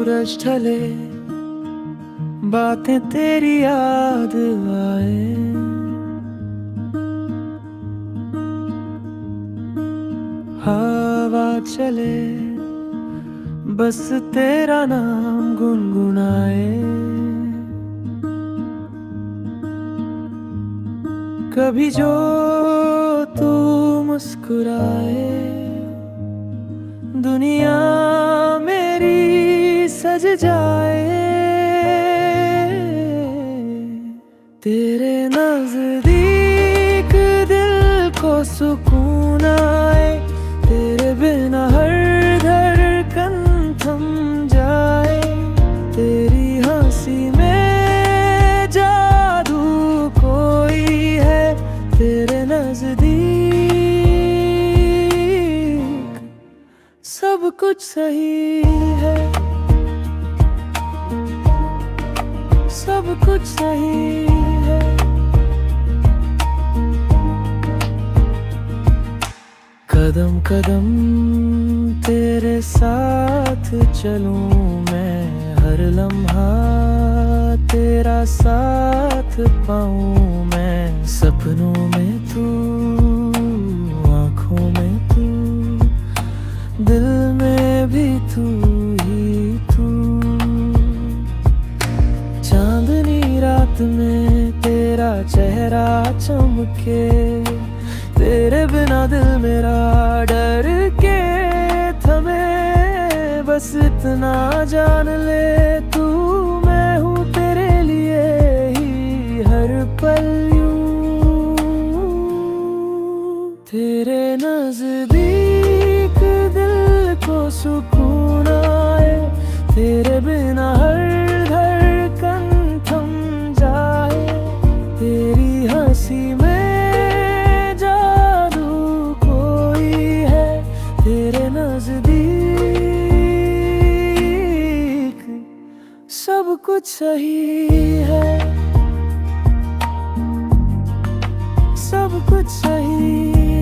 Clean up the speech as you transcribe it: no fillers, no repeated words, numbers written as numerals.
सूरज ढले, बातें तेरी याद आए। हवा चले, बस तेरा नाम गुनगुनाए। कभी जो तू मुस्कुराए, दुनिया मेरी सज जाए। तेरे नजदीक दिल को सुकून आए, तेरे बिना हर धड़कन थम जाए। तेरी हंसी में जादू कोई है, तेरे नजदीक सब कुछ सही है, सब कुछ सही है। कदम कदम तेरे साथ चलूं मैं, हर लम्हा तेरा साथ पाऊं मैं। सपनों में तू, आँखों में तू, दिल में भी तू ही तू। चांदनी रात में तेरा चेहरा चमके, तेरे बिना दिल मेरा डर के थमे। बस इतना जान ले तू, मैं हूँ तेरे लिए ही हर पल यूं। तेरे नजदीक दिल को सुकून आए, तेरे बिना हर धड़कन थम जाए। तेरी हंसी में जादू कोई है, तेरे नजदीक सब कुछ सही है, सब कुछ सही